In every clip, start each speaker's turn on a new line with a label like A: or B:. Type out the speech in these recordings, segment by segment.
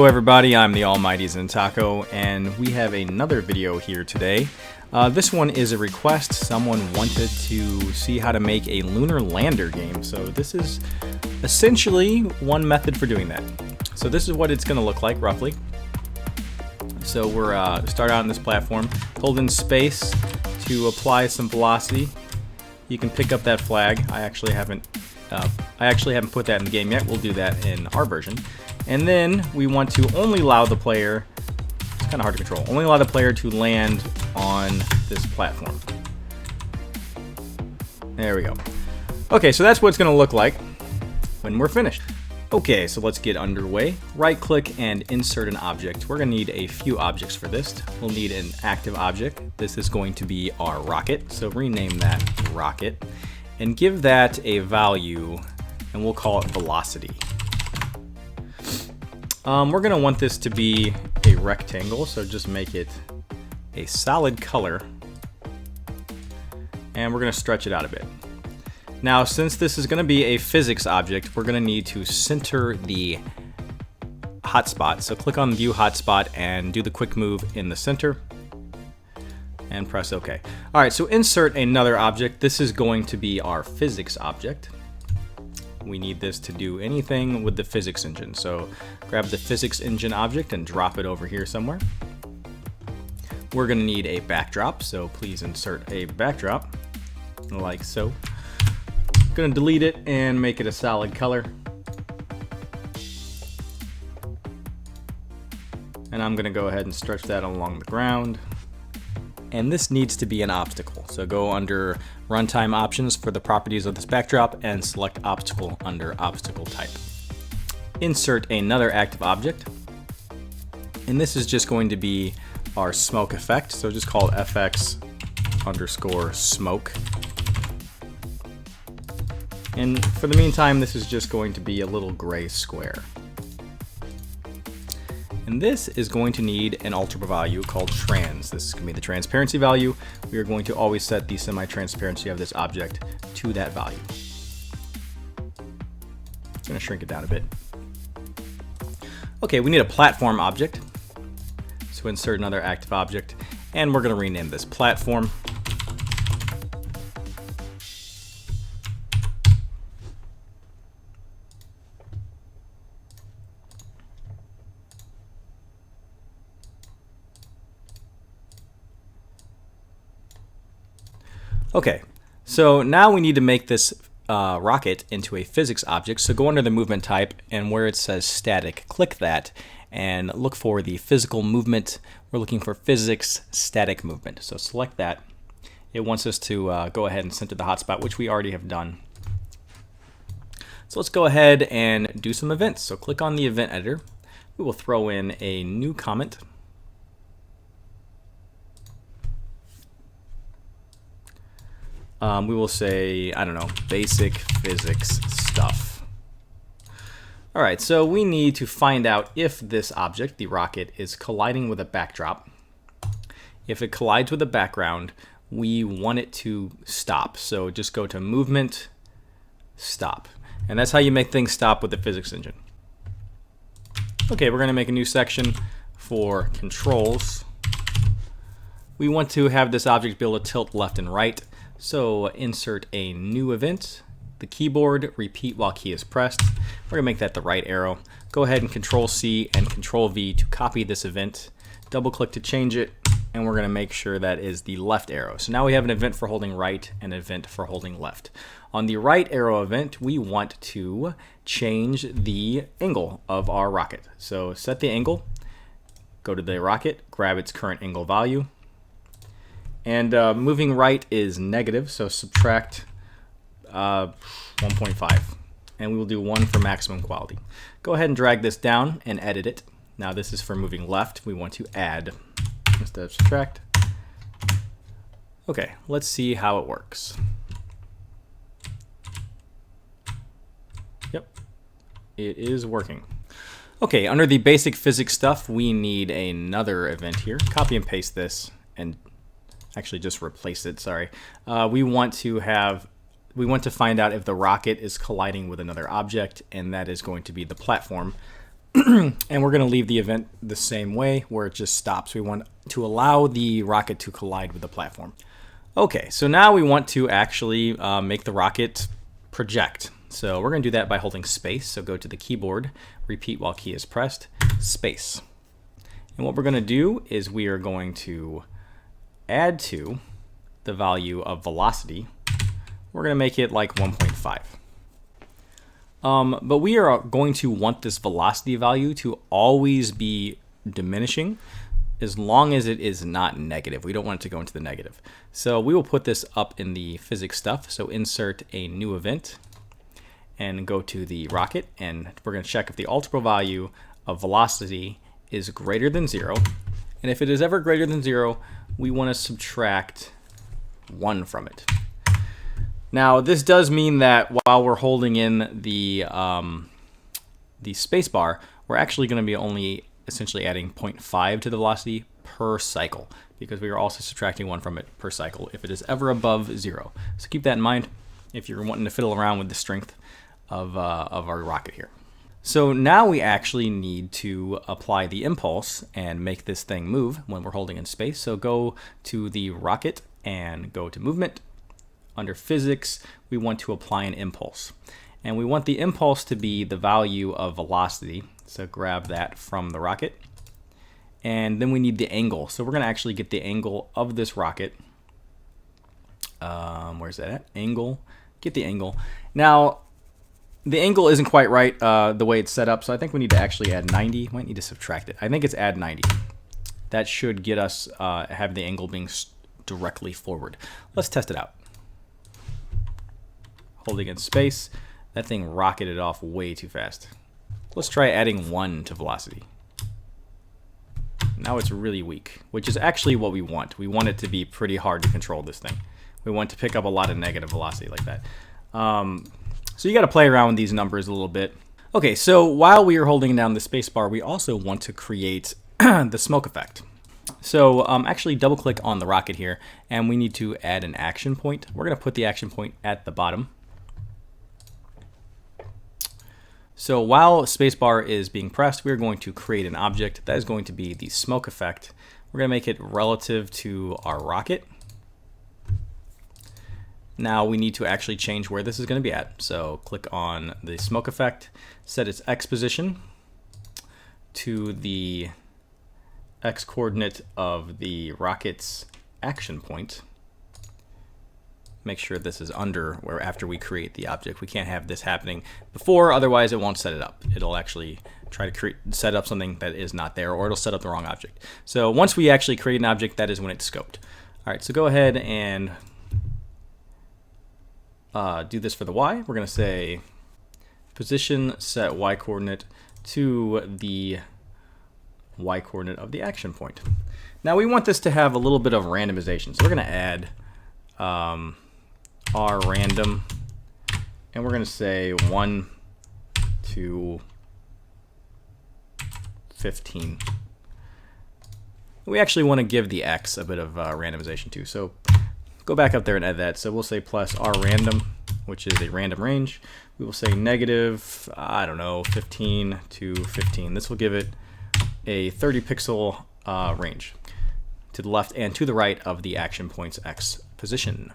A: Hello everybody, I'm the almightyzentaco, and we have another video here today. This one is a request. Someone wanted to see how to make a lunar lander game, so this is essentially one method for doing that. So this is what it's going to look like roughly. So we're start out on this platform, hold in space to apply some velocity. You can pick up that flag. I actually haven't put that in the game yet. We'll do that in our version. And then we want to only allow the player, it's kind of hard to control, only allow the player to land on this platform. There we go. Okay, so that's what it's going to look like when we're finished. Okay, so let's get underway. Right click and insert an object. We're going to need a few objects for this. We'll need an active object. This is going to be our rocket, so rename that rocket and give that a value, and we'll call it velocity. We're going to want this to be a rectangle, so just make it a solid color, and we're going to stretch it out a bit. Now, since this is going to be a physics object, we're going to need to center the hotspot. So click on View Hotspot and do the quick move in the center, and press OK. All right, so insert another object. This is going to be our physics object. We need this to do anything with the physics engine. So grab the physics engine object and drop it over here somewhere. We're going to need a backdrop, so please insert a backdrop like so. I'm going to delete it and make it a solid color. And I'm going to go ahead and stretch that along the ground. And this needs to be an obstacle. So go under Runtime Options for the properties of this backdrop and select Obstacle under Obstacle Type. Insert another active object. And this is just going to be our smoke effect. So just call it fx_smoke. And for the meantime, this is just going to be a little gray square. And this is going to need an alterable value called trans. This is going to be the transparency value. We are going to always set the semi-transparency of this object to that value. I'm going to shrink it down a bit. Okay, we need a platform object. So insert another active object, and we're going to rename this platform. Okay, so now we need to make this rocket into a physics object. So go under the movement type, and where it says static, click that and look for the physical movement. We're looking for physics static movement. So select that. It wants us to go ahead and center the hotspot, which we already have done. So let's go ahead and do some events. So click on the event editor. We will throw in a new comment. We will say, I don't know, basic physics stuff. All right, so we need to find out if this object, the rocket, is colliding with a backdrop. If it collides with a background, we want it to stop. So just go to Movement, Stop. And that's how you make things stop with the physics engine. Okay, we're going to make a new section for controls. We want to have this object be able to tilt left and right. So insert a new event, the keyboard, repeat while key is pressed. We're going to make that the right arrow. Go ahead and Control C and Control V to copy this event. Double click to change it, and we're going to make sure that is the left arrow. So now we have an event for holding right and an event for holding left. On the right arrow event, we want to change the angle of our rocket. So set the angle, go to the rocket, grab its current angle value. And moving right is negative, so subtract 1.5. And we will do 1 for maximum quality. Go ahead and drag this down and edit it. Now this is for moving left. We want to add instead of subtract. Okay, let's see how it works. Yep, it is working. Okay, under the basic physics stuff, we need another event here. Copy and paste this and actually just replace it, sorry. We want to find out if the rocket is colliding with another object, and that is going to be the platform. And we're going to leave the event the same way, where it just stops. We want to allow the rocket to collide with the platform. Okay, so now we want to actually make the rocket project. So we're going to do that by holding space. So go to the keyboard, repeat while key is pressed, space. And what we're going to do is we are going to add to the value of velocity. We're going to make it like 1.5. But we are going to want this velocity value to always be diminishing as long as it is not negative. We don't want it to go into the negative. So we will put this up in the physics stuff. So insert a new event and go to the rocket, and we're going to check if the alterable value of velocity is greater than 0. And if it is ever greater than 0, we want to subtract 1 from it. Now, this does mean that while we're holding in the space bar, we're actually going to be only essentially adding 0.5 to the velocity per cycle, because we are also subtracting 1 from it per cycle if it is ever above 0. So keep that in mind if you're wanting to fiddle around with the strength of our rocket here. So now we actually need to apply the impulse and make this thing move when we're holding in space. So go to the rocket and go to movement. Under physics, we want to apply an impulse. And we want the impulse to be the value of velocity. So grab that from the rocket. And then we need the angle. So we're going to actually get the angle of this rocket. Where's that at? Angle. Get the angle. Now, the angle isn't quite right the way it's set up. So I think we need to actually add 90. Might need to subtract it. I think it's add 90. That should get us have the angle being directly forward. Let's test it out. Holding in space, that thing rocketed off way too fast. Let's try adding 1 to velocity. Now it's really weak, which is actually what we want. We want it to be pretty hard to control this thing. We want to pick up a lot of negative velocity like that. So you got to play around with these numbers a little bit. Okay, so while we are holding down the space bar, we also want to create the smoke effect. So actually double click on the rocket here, and we need to add an action point. We're going to put the action point at the bottom. So while spacebar is being pressed, we're going to create an object that is going to be the smoke effect. We're going to make it relative to our rocket. Now we need to actually change where this is going to be at. So click on the smoke effect, set its X position to the X coordinate of the rocket's action point. Make sure this is under where after we create the object. We can't have this happening before, otherwise it won't set it up. It'll actually try to set up something that is not there, or it'll set up the wrong object. So once we actually create an object, that is when it's scoped. All right, so go ahead and do this for the Y. We're going to say position set Y coordinate to the Y coordinate of the action point. Now we want this to have a little bit of randomization. So we're going to add R random, and we're going to say 1 to 15. We actually want to give the X a bit of randomization too. So go back up there and add that. So we'll say plus R random, which is a random range. We will say negative, I don't know, 15 to 15. This will give it a 30 pixel range to the left and to the right of the action point's X position.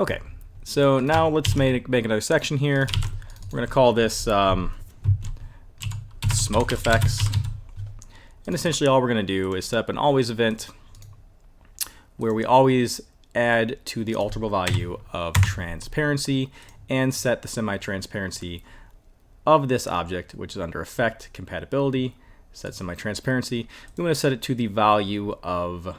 A: Okay, so now let's make another section here. We're going to call this smoke effects. And essentially all we're going to do is set up an always event where we always add to the alterable value of transparency and set the semi-transparency of this object, which is under effect, compatibility, set semi-transparency. We want to set it to the value of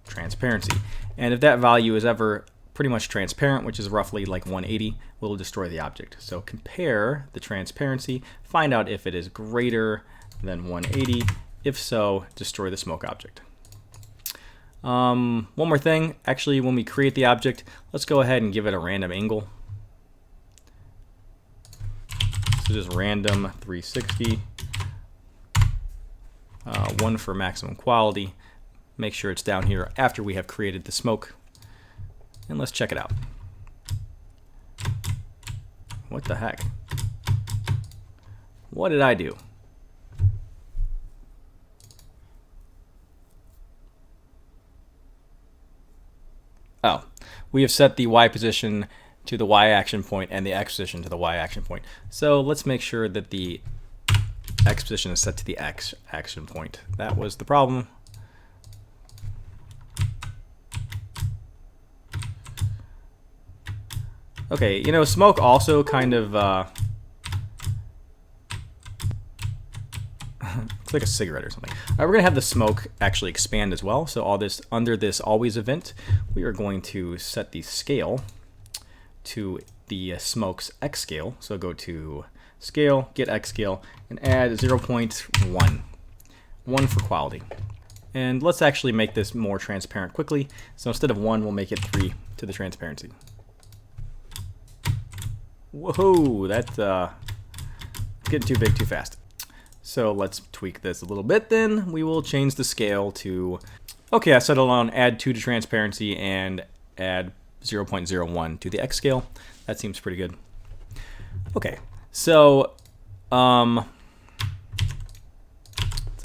A: transparency. And if that value is ever pretty much transparent, which is roughly like 180, we'll destroy the object. So compare the transparency, find out if it is greater than 180. If so, destroy the smoke object. One more thing, actually when we create the object, let's go ahead and give it a random angle. So just random 360, 1 for maximum quality. Make sure it's down here after we have created the smoke. And let's check it out. What the heck? What did I do? Oh, we have set the Y position to the Y action point and the X position to the Y action point. So let's make sure that the X position is set to the X action point. That was the problem. Okay, you know, smoke also kind of it's like a cigarette or something. We're going to have the smoke actually expand as well. So all this under this always event, we are going to set the scale to the smoke's X scale. So go to scale, get X scale, and add 0.1. 1 for quality. And let's actually make this more transparent quickly. So instead of 1, we'll make it 3 to the transparency. Whoa, that's getting too big too fast. So let's tweak this a little bit then. We will change the scale to, okay, I settled on add 2 to transparency and add 0.01 to the X scale. That seems pretty good. Okay, so let's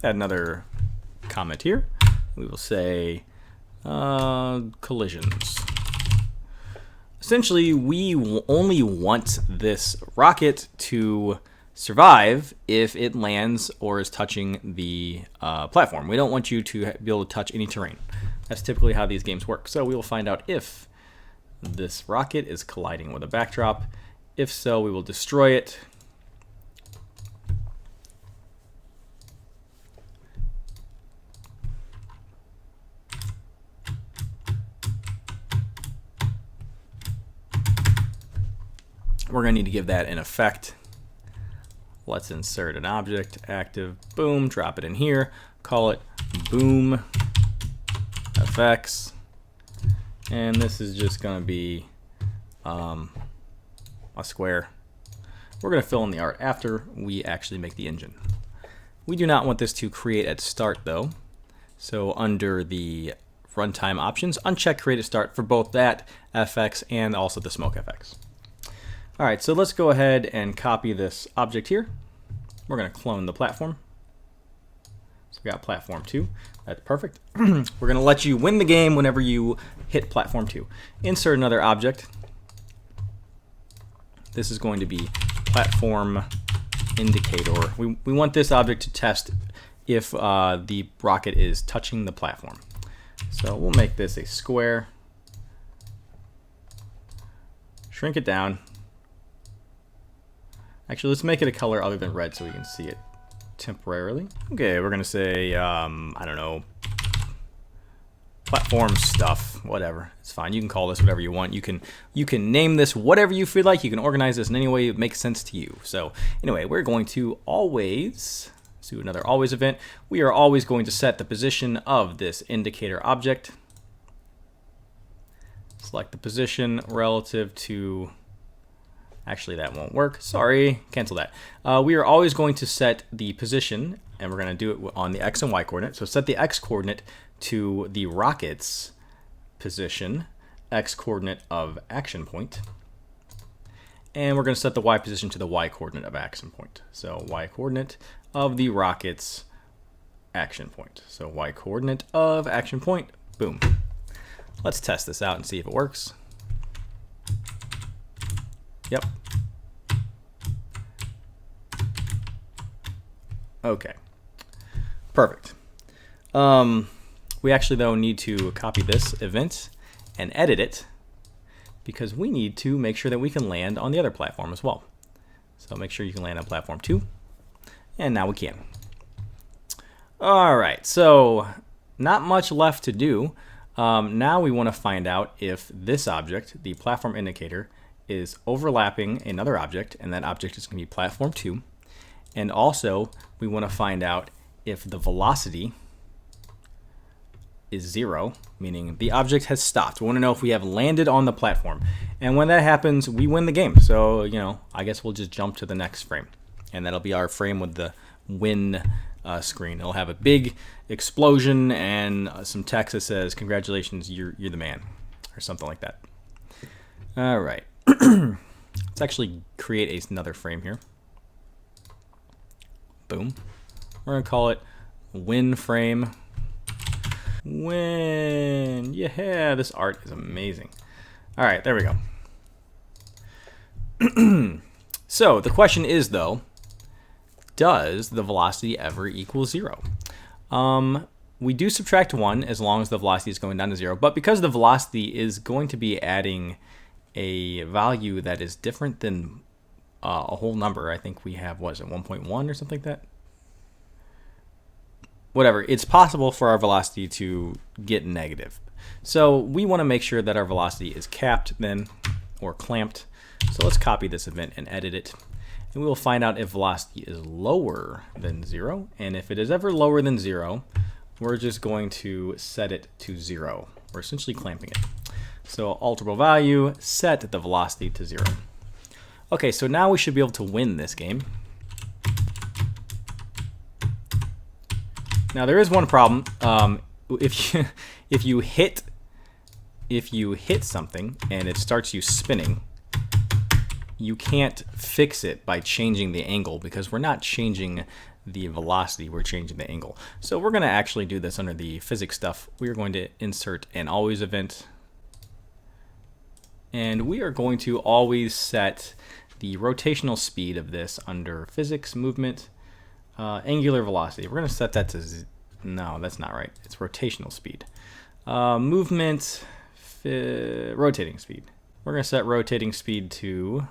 A: add another comment here. We will say collisions. Essentially, we only want this rocket to survive if it lands or is touching the platform. We don't want you to be able to touch any terrain. That's typically how these games work. So we will find out if this rocket is colliding with a backdrop. If so, we will destroy it. We're going to need to give that an effect. Let's insert an object, active, boom, drop it in here, call it boom effects, and this is just going to be a square. We're going to fill in the art after we actually make the engine. We do not want this to create at start though, so under the runtime options, uncheck create at start for both that FX and also the smoke FX. All right, so let's go ahead and copy this object here. We're going to clone the platform. So we got platform 2. That's perfect. We're going to let you win the game whenever you hit platform 2. Insert another object. This is going to be platform indicator. We want this object to test if the rocket is touching the platform. So we'll make this a square. Shrink it down. Actually, let's make it a color other than red so we can see it temporarily. Okay, we're gonna say, I don't know, platform stuff, whatever. It's fine. You can call this whatever you want. You can name this whatever you feel like. You can organize this in any way it makes sense to you. So anyway, we're going to always do another always event. We are always going to set the position of this indicator object. Select the position relative to. Actually, that won't work. Sorry, cancel that. We are always going to set the position, and we're going to do it on the X and Y coordinate. So set the X coordinate to the rocket's position, X coordinate of action point. And we're going to set the Y position to the Y coordinate of action point. So Y coordinate of the rocket's action point. So Y coordinate of action point, boom. Let's test this out and see if it works. Yep. Okay. Perfect. We actually, though, need to copy this event and edit it because we need to make sure that we can land on the other platform as well. So make sure you can land on platform 2. And now we can. All right. So not much left to do. Now we want to find out if this object, the platform indicator, is overlapping another object, and that object is going to be platform 2. And also, we want to find out if the velocity is 0, meaning the object has stopped. We want to know if we have landed on the platform. And when that happens, we win the game. So, you know, I guess we'll just jump to the next frame. And that'll be our frame with the win screen. It'll have a big explosion and some text that says, "Congratulations, you're the man," or something like that. All right. Let's actually create another frame here. Boom. We're going to call it win frame. Win. Yeah, this art is amazing. All right, there we go. So the question is, though, does the velocity ever equal 0? We do subtract 1 as long as the velocity is going down to 0, but because the velocity is going to be adding a value that is different than a whole number, I think we have, what is it, 1.1 or something like that? Whatever, it's possible for our velocity to get negative. So we want to make sure that our velocity is capped then, or clamped. So let's copy this event and edit it. And we will find out if velocity is lower than 0. And if it is ever lower than 0, we're just going to set it to 0. We're essentially clamping it. So alterable value, set the velocity to 0. Okay, so now we should be able to win this game. Now there is one problem. If you hit something and it starts you spinning, you can't fix it by changing the angle because we're not changing the velocity, we're changing the angle. So we're going to actually do this under the physics stuff. We are going to insert an always event, and we are going to always set the rotational speed of this under physics movement, angular velocity. We're going to set that to no, that's not right. It's rotational speed. Movement, rotating speed. We're going to set rotating speed to,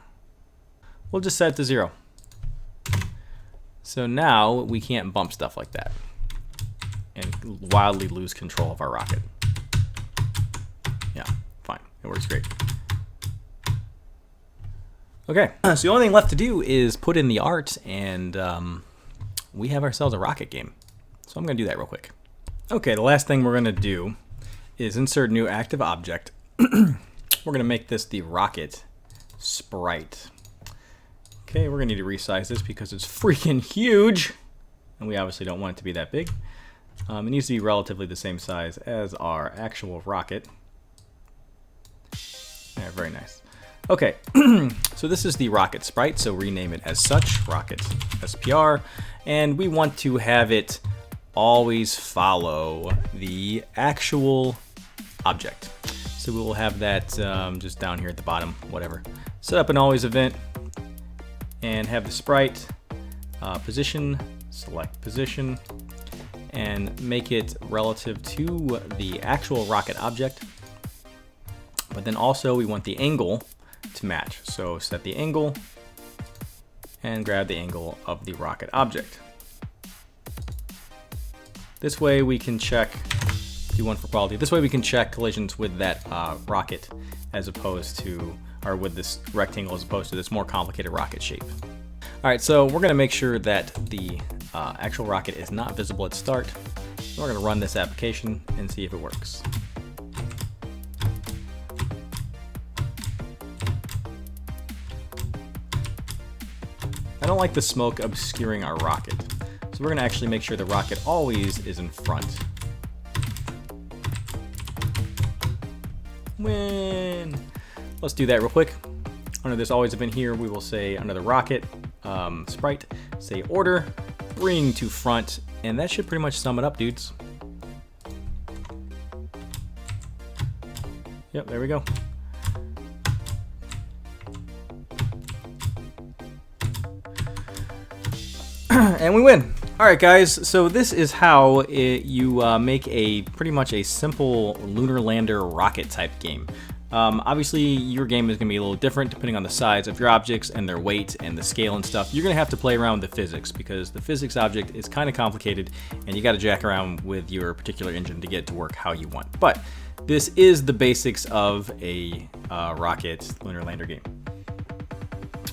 A: we'll just set it to 0. So now we can't bump stuff like that and wildly lose control of our rocket. Yeah, fine. It works great. Okay, so the only thing left to do is put in the art, and we have ourselves a rocket game. So I'm going to do that real quick. Okay, the last thing we're going to do is insert new active object. We're going to make this the rocket sprite. Okay, we're going to need to resize this because it's freaking huge, and we obviously don't want it to be that big. It needs to be relatively the same size as our actual rocket. Yeah, very nice. Okay, so this is the rocket sprite, so rename it as such, rocket SPR, and we want to have it always follow the actual object. So we will have that just down here at the bottom, whatever. Set up an always event and have the sprite position, select position, and make it relative to the actual rocket object. But then also we want the angle to match. So set the angle and grab the angle of the rocket object. This way we can check, do one for quality. This way we can check collisions with that rocket as opposed to, or with this rectangle as opposed to this more complicated rocket shape. All right, so we're gonna make sure that the actual rocket is not visible at start. We're gonna run this application and see if it works. I don't like the smoke obscuring our rocket. So we're gonna actually make sure the rocket always is in front. Win! Let's do that real quick. Under this always event here, we will say under the rocket sprite, say order, bring to front, and that should pretty much sum it up, dudes. Yep, there we go. And we win. All right, guys, so this is how you make a pretty much a simple lunar lander rocket type game. Obviously, your game is going to be a little different depending on the size of your objects and their weight and the scale and stuff. You're going to have to play around with the physics because the physics object is kind of complicated and you got to jack around with your particular engine to get it to work how you want. But this is the basics of a rocket lunar lander game.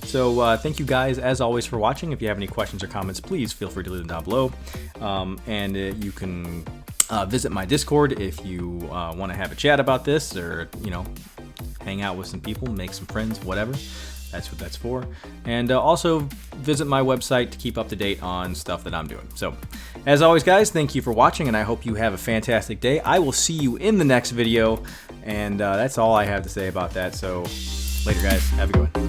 A: So thank you guys, as always, for watching. If you have any questions or comments, please feel free to leave them down below. And you can visit my Discord if you want to have a chat about this, or hang out with some people, make some friends, whatever. That's what that's for. And also visit my website to keep up to date on stuff that I'm doing. So as always, guys, thank you for watching, and I hope you have a fantastic day. I will see you in the next video, and that's all I have to say about that. So later, guys. Have a good one.